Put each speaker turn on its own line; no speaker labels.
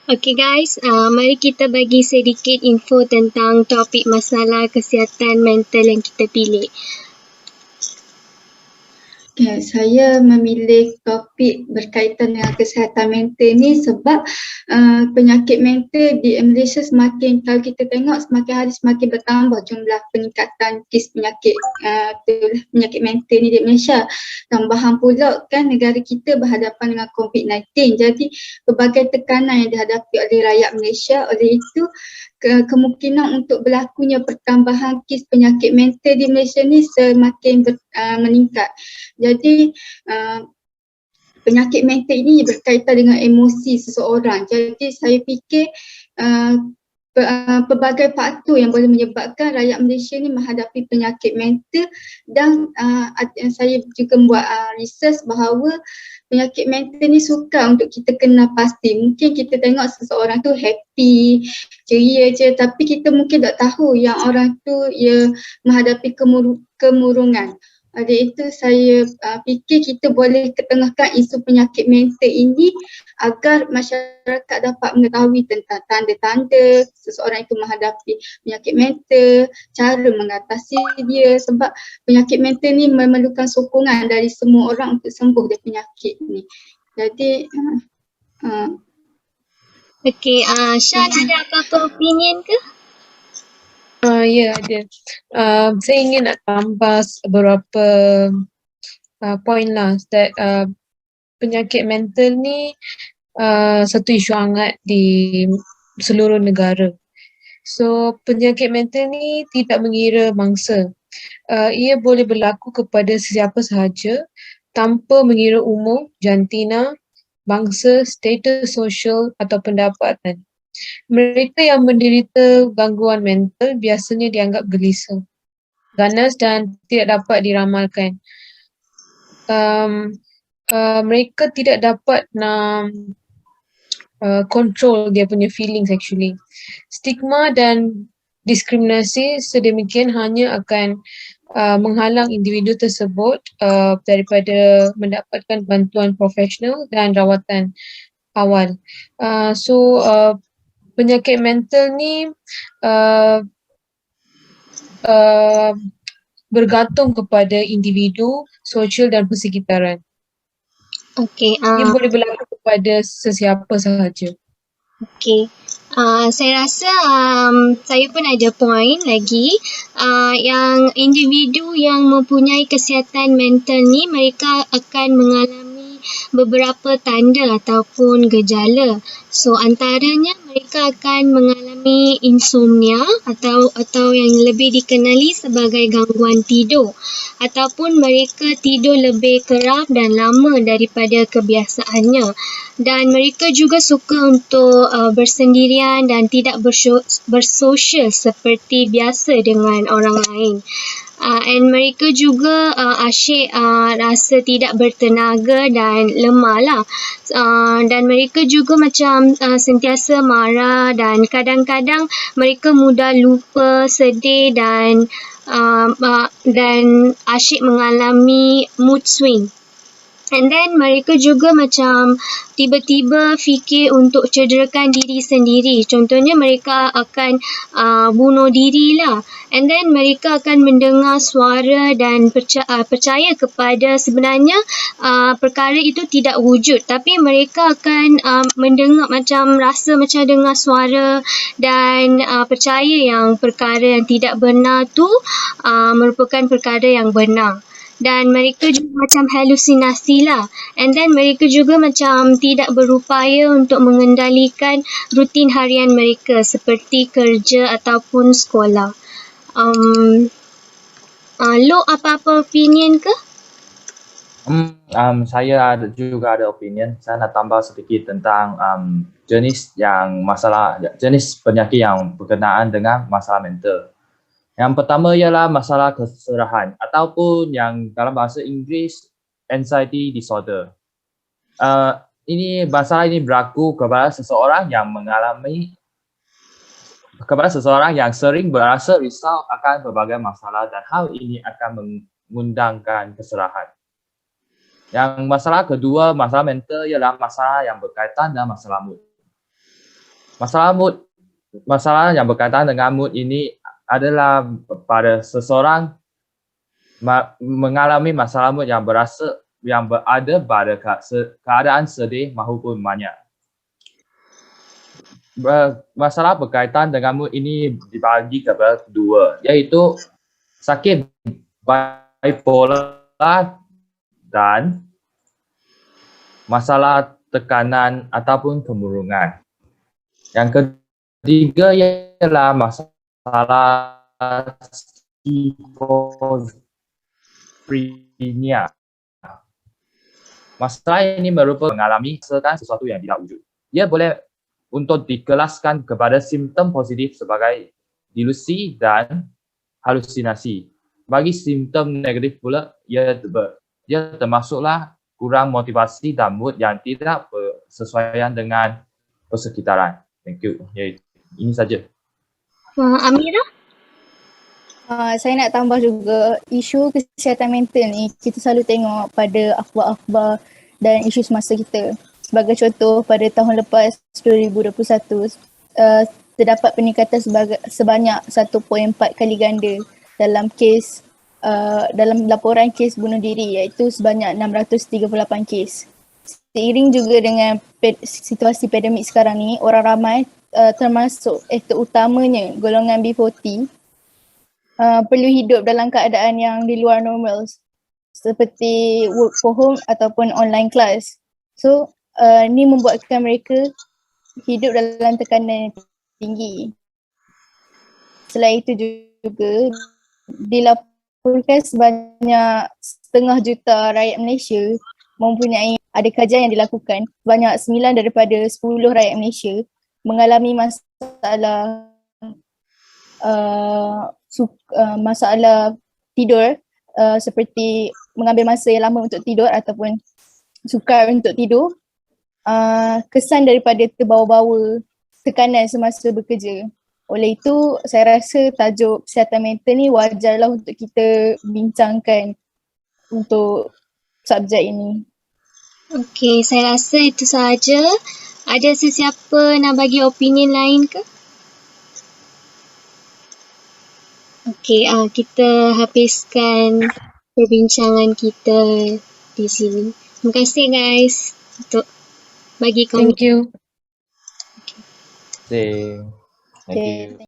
Okay guys, mari kita bagi sedikit info tentang topik masalah kesihatan mental yang kita pilih.
Okay, saya memilih topik berkaitan dengan kesihatan mental ni sebab penyakit mental di Malaysia semakin, kalau kita tengok semakin hari semakin bertambah jumlah peningkatan kes penyakit mental ni di Malaysia. Tambahan pula kan negara kita berhadapan dengan COVID-19, jadi pelbagai tekanan yang dihadapi oleh rakyat Malaysia, oleh itu kemungkinan untuk berlakunya pertambahan kes penyakit mental di Malaysia ni semakin meningkat. Jadi penyakit mental ini berkaitan dengan emosi seseorang. Jadi saya fikir pelbagai faktor yang boleh menyebabkan rakyat Malaysia ni menghadapi penyakit mental, dan saya juga membuat research bahawa penyakit mental ni sukar untuk kita kenal pasti. Mungkin kita tengok seseorang tu happy, ceria je, tapi kita mungkin tak tahu yang orang tu menghadapi kemurungan. Oleh itu saya fikir kita boleh ketengahkan isu penyakit mental ini agar masyarakat dapat mengetahui tentang tanda-tanda seseorang itu menghadapi penyakit mental, cara mengatasi dia, sebab penyakit mental ni memerlukan sokongan dari semua orang untuk sembuh dari penyakit ni. Jadi
Okay, Shan ada apa-apa opinion ke?
Ya, ada. Saya ingin nak tambah beberapa point lah, that penyakit mental ni satu isu hangat di seluruh negara. So penyakit mental ni tidak mengira mangsa. Ia boleh berlaku kepada sesiapa sahaja tanpa mengira umur, jantina, bangsa, status sosial atau pendapatan. Mereka yang menderita gangguan mental biasanya dianggap gelisah, ganas dan tidak dapat diramalkan. Mereka tidak dapat control dia punya feelings actually. Stigma dan diskriminasi sedemikian hanya akan menghalang individu tersebut daripada mendapatkan bantuan profesional dan rawatan awal. Penyakit mental ni bergantung kepada individu, sosial dan persekitaran.
Okay.
Ia boleh berlaku kepada sesiapa sahaja.
Okay. Saya rasa saya pun ada point lagi. Yang individu yang mempunyai kesihatan mental ni, mereka akan mengalami beberapa tanda ataupun gejala. So antaranya mereka akan mengalami insomnia atau yang lebih dikenali sebagai gangguan tidur, ataupun mereka tidur lebih kerap dan lama daripada kebiasaannya, dan mereka juga suka untuk bersendirian dan tidak bersosial seperti biasa dengan orang lain. And mereka juga asyik rasa tidak bertenaga dan lemah lah. Dan mereka juga macam sentiasa marah, dan kadang-kadang mereka mudah lupa, sedih dan asyik mengalami mood swing. And then mereka juga macam tiba-tiba fikir untuk cederakan diri sendiri. Contohnya mereka akan bunuh diri lah. And then mereka akan mendengar suara dan percaya kepada sebenarnya perkara itu tidak wujud. Tapi mereka akan mendengar rasa macam dengar suara dan percaya yang perkara yang tidak benar tu merupakan perkara yang benar. Dan mereka juga macam halusinasi lah. And then mereka juga macam tidak berupaya untuk mengendalikan rutin harian mereka seperti kerja ataupun sekolah. Lo apa-apa opinion ke?
Saya juga ada opinion. Saya nak tambah sedikit tentang jenis penyakit yang berkenaan dengan masalah mental. Yang pertama ialah masalah keserahan ataupun yang dalam bahasa Inggeris anxiety disorder. Masalah ini berlaku kepada seseorang yang sering berasa risau akan berbagai masalah, dan hal ini akan mengundangkan keserahan. Yang masalah kedua, masalah mental ialah masalah yang berkaitan dengan masalah mood. Masalah yang berkaitan dengan mood ini adalah pada seseorang mengalami masalah mood yang berada pada keadaan sedih maupun mania. Masalah berkaitan dengan mood ini dibagi kepada dua, iaitu sakit bipolar dan masalah tekanan ataupun kemurungan. Yang ketiga ialah masalah schizophrenia. Masalah ini merupakan mengalami sesuatu yang tidak wujud. Ia boleh untuk dikelaskan kepada simptom positif sebagai delusi dan halusinasi. Bagi simptom negatif pula, ia termasuklah kurang motivasi dan mood yang tidak bersesuaian dengan persekitaran. Thank you. Ini saja.
Amira?
Saya nak tambah juga isu kesihatan mental ni kita selalu tengok pada akhbar-akhbar dan isu semasa kita. Sebagai contoh, pada tahun lepas 2021 terdapat peningkatan sebanyak 1.4 kali ganda dalam dalam laporan kes bunuh diri, iaitu sebanyak 638 kes. Seiring juga dengan situasi pandemik sekarang ni, orang ramai termasuk terutamanya golongan B40 perlu hidup dalam keadaan yang di luar normal seperti work from home ataupun online class. So ni membuatkan mereka hidup dalam tekanan yang tinggi. Selain itu juga dilaporkan sebanyak 1.5 juta rakyat Malaysia ada kajian yang dilakukan, sebanyak 9 daripada 10 rakyat Malaysia mengalami masalah tidur, seperti mengambil masa yang lama untuk tidur ataupun sukar untuk tidur, kesan daripada terbawa-bawa tekanan semasa bekerja. Oleh itu, saya rasa tajuk kesihatan mental ni wajarlah untuk kita bincangkan untuk subjek ini.
Okey, saya rasa itu sahaja. Ada sesiapa nak bagi opinion lain ke? Okey, kita habiskan perbincangan kita di sini. Terima kasih guys untuk bagi komen.
Thank you.
Thank you.